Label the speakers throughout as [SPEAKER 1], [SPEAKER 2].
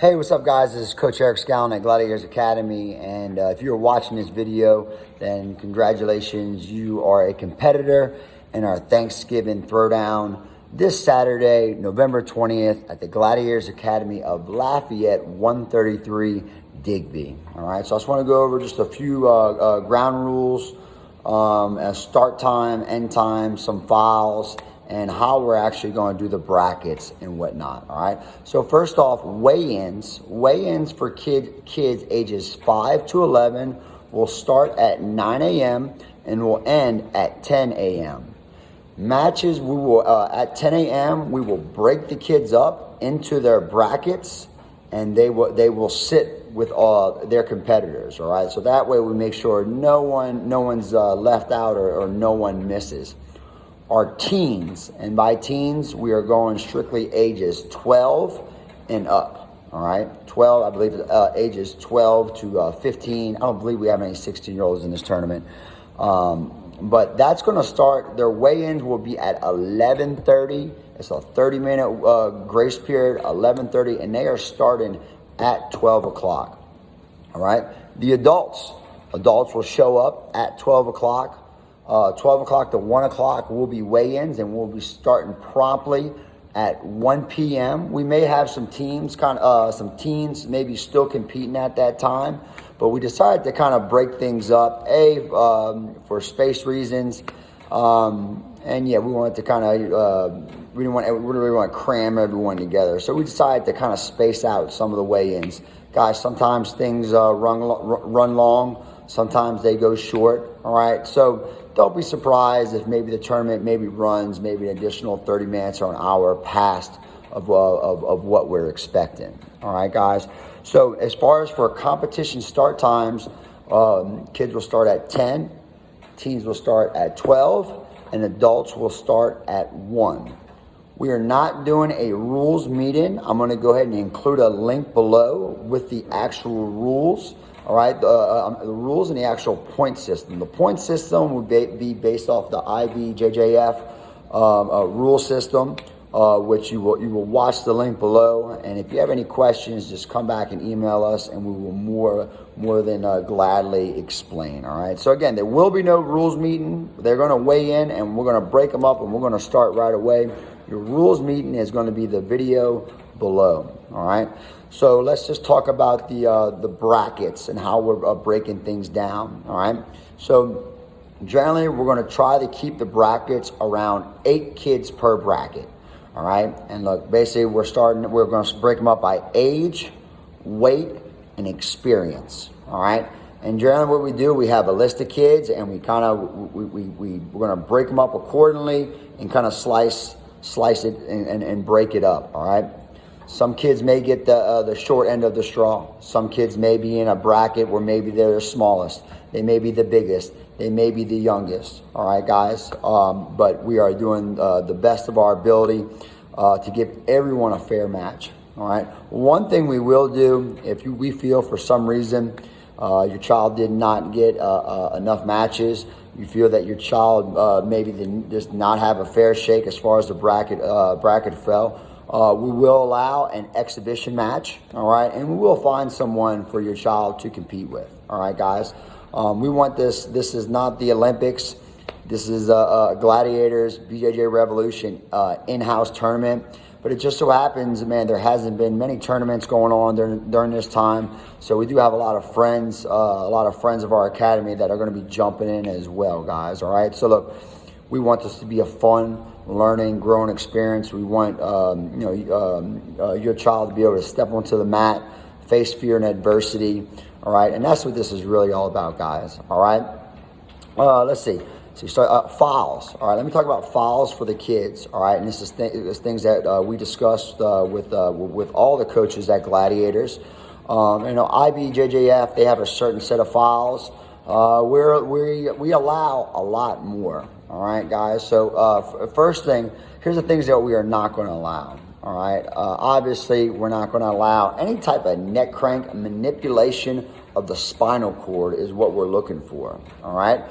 [SPEAKER 1] Hey, what's up guys? This is Coach Eric Scallon at Gladiators Academy, and if you're watching this video, then congratulations, you are a competitor in our Thanksgiving Throwdown this Saturday, November 20th at the Gladiators Academy of Lafayette 133 Digby. All right, so I just want to go over just a few ground rules, start time, end time, some fouls, and how we're actually going to do the brackets and whatnot. All right, so first off, weigh-ins for kids ages 5 to 11 will start at 9 a.m. and will end at 10 a.m. Matches, we will at 10 a.m. we will break the kids up into their brackets, and they will sit with all their competitors. All right, so that way we make sure no one's left out or no one misses. Our teens, and by teens, we are going strictly ages 12 and up, all right? 12, I believe, ages 12 to 15. I don't believe we have any 16-year-olds in this tournament. But that's going to start, their weigh-ins will be at 11:30. It's a 30-minute grace period, 11:30, and they are starting at 12 o'clock, all right? The adults will show up at 12 o'clock. 12 o'clock to 1 o'clock will be weigh-ins, and we'll be starting promptly at 1 p.m. We may have some teams, some teens maybe still competing at that time, but we decided to kind of break things up, for space reasons, and yeah, we wanted to kind of, we didn't really want to cram everyone together, so we decided to kind of space out some of the weigh-ins. Guys, sometimes things run long, sometimes they go short, all right? So don't be surprised if maybe the tournament runs an additional 30 minutes or an hour past of what we're expecting, all right, guys? So as far as for competition start times, kids will start at 10, teens will start at 12, and adults will start at 1. We are not doing a rules meeting. I'm going to go ahead and include a link below with the actual rules. All right, the rules and the actual point system. The point system would be based off the IBJJF rule system, which you will watch the link below. And if you have any questions, just come back and email us, and we will more than gladly explain. All right. So again, there will be no rules meeting. They're going to weigh in, and we're going to break them up, and we're going to start right away. Your rules meeting is going to be the video below. All right. So let's just talk about the brackets and how we're breaking things down, all right? So generally, we're going to try to keep the brackets around 8 kids per bracket, all right? And look, basically, we're going to break them up by age, weight, and experience, all right? And generally what we do, we have a list of kids, and we're going to break them up accordingly and kind of slice it and break it up, all right? Some kids may get the short end of the straw. Some kids may be in a bracket where maybe they're the smallest. They may be the biggest. They may be the youngest. All right, guys. But we are doing the best of our ability to give everyone a fair match. All right. One thing we will do, if we feel for some reason your child did not get enough matches, you feel that your child maybe does not have a fair shake as far as the bracket fell, we will allow an exhibition match, all right? And we will find someone for your child to compete with, all right, guys? We want this is not the Olympics. This is Gladiators, BJJ Revolution in-house tournament. But it just so happens, man, there hasn't been many tournaments going on during this time. So we do have a lot of friends of our academy that are going to be jumping in as well, guys, all right? So look, we want this to be a fun, learning, growing experience. We want your child to be able to step onto the mat, face fear and adversity, all right? And that's what this is really all about, guys, all right? Let's see. So you start fouls. All right, let me talk about fouls for the kids. All right, and this is things that we discussed with all the coaches at Gladiators. IBJJF, they have a certain set of fouls. We allow a lot more. All right, guys. So first thing, here's the things that we are not going to allow. All right. Obviously, we're not going to allow any type of neck crank manipulation of the spinal cord is what we're looking for. All right.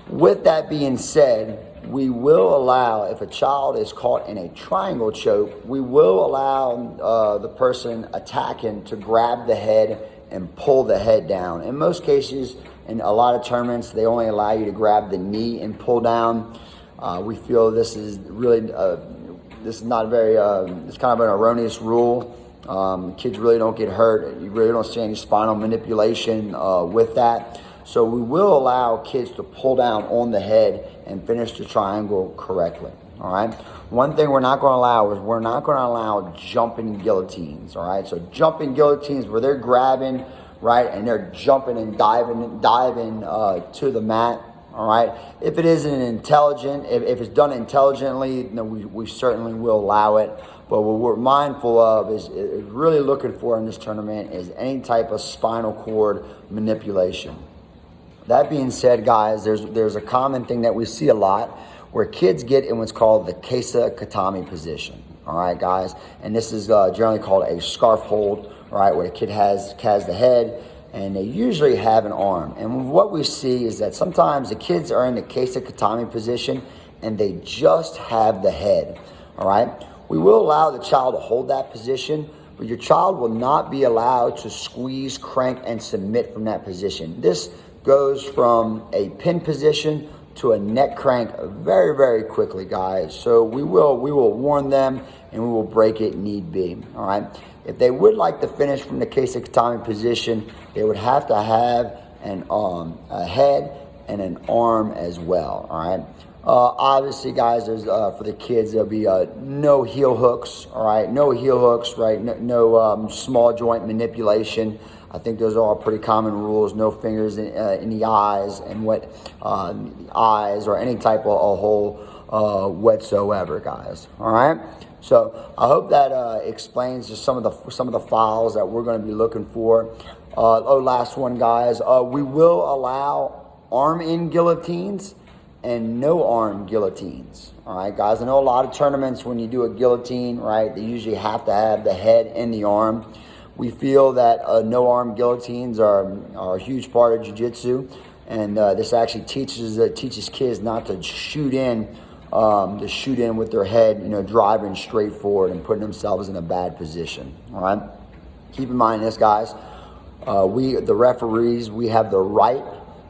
[SPEAKER 1] With that being said, we will allow, if a child is caught in a triangle choke, we will allow the person attacking to grab the head and pull the head down. In most cases, in a lot of tournaments, they only allow you to grab the knee and pull down. We feel this is really, this is not very, it's kind of an erroneous rule. Kids really don't get hurt. You really don't see any spinal manipulation with that. So we will allow kids to pull down on the head and finish the triangle correctly, all right? One thing we're not going to allow is we're not going to allow jumping guillotines, all right? So jumping guillotines where they're grabbing, right, and they're jumping and diving to the mat, all right? If it isn't intelligent, if it's done intelligently, then we certainly will allow it. But what we're mindful of is really looking for in this tournament is any type of spinal cord manipulation. That being said, guys, there's a common thing that we see a lot where kids get in what's called the kesa katami position. All right, guys, and this is generally called a scarf hold, all right, where the kid has the head and they usually have an arm. And what we see is that sometimes the kids are in the kesa katami position and they just have the head. All right, we will allow the child to hold that position, but your child will not be allowed to squeeze, crank, and submit from that position. This goes from a pin position to a neck crank very, very quickly, guys. So we will warn them and we will break it need be, all right? If they would like to finish from the kesa katami position, they would have to have a head and an arm as well, all right? Obviously, guys, there's for the kids, there'll be no heel hooks, all right? No heel hooks, right? No small joint manipulation. I think those are all pretty common rules. No fingers in the eyes and eyes or any type of a hole whatsoever, guys. All right. So I hope that explains just some of the fouls that we're going to be looking for. Last one, guys. We will allow arm-in guillotines and no arm guillotines. All right, guys. I know a lot of tournaments when you do a guillotine, right, they usually have to have the head and the arm. We feel that no-arm guillotines are a huge part of jiu-jitsu, and this actually teaches kids not to shoot in with their head, driving straight forward and putting themselves in a bad position. All right. Keep in mind this, guys. The referees, we have the right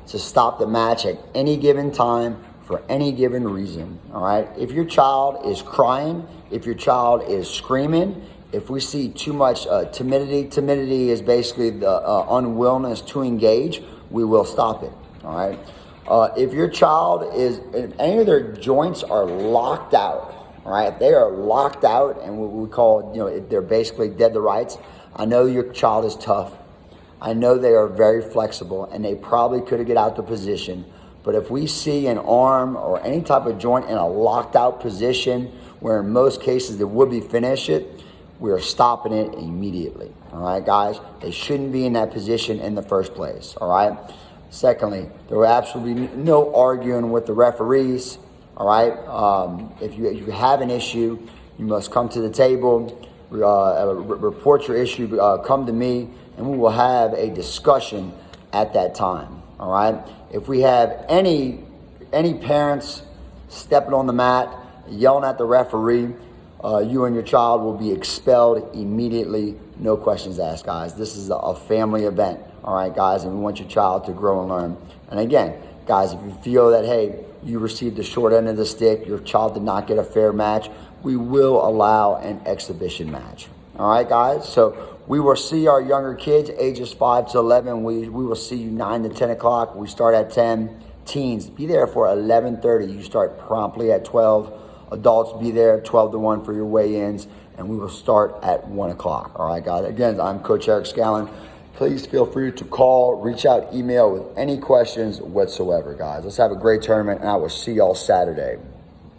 [SPEAKER 1] to stop the match at any given time for any given reason. All right. If your child is crying, if your child is screaming, if we see too much timidity is basically the unwillingness to engage, we will stop it, all right? If your child if any of their joints are locked out, all right? If they are locked out and what we call, they're basically dead to rights, I know your child is tough. I know they are very flexible and they probably could get out the position. But if we see an arm or any type of joint in a locked out position, where in most cases it would be finish it, we are stopping it immediately. All right, guys? They shouldn't be in that position in the first place. All right? Secondly, there will absolutely be no arguing with the referees. All right? If you have an issue, you must come to the table, report your issue, come to me, and we will have a discussion at that time. All right? If we have any parents stepping on the mat, yelling at the referee, you and your child will be expelled immediately. No questions asked, guys. This is a family event, all right, guys, and we want your child to grow and learn. And again, guys, if you feel that, hey, you received the short end of the stick, your child did not get a fair match, we will allow an exhibition match. All right, guys? So we will see our younger kids, ages 5 to 11. We will see you 9 to 10 o'clock. We start at 10. Teens, be there for 11:30. You start promptly at 12. Adults, be there 12 to 1 for your weigh-ins, and we will start at 1 o'clock. All right, guys? Again, I'm Coach Eric Scallon. Please feel free to call, reach out, email with any questions whatsoever, guys. Let's have a great tournament, and I will see y'all Saturday.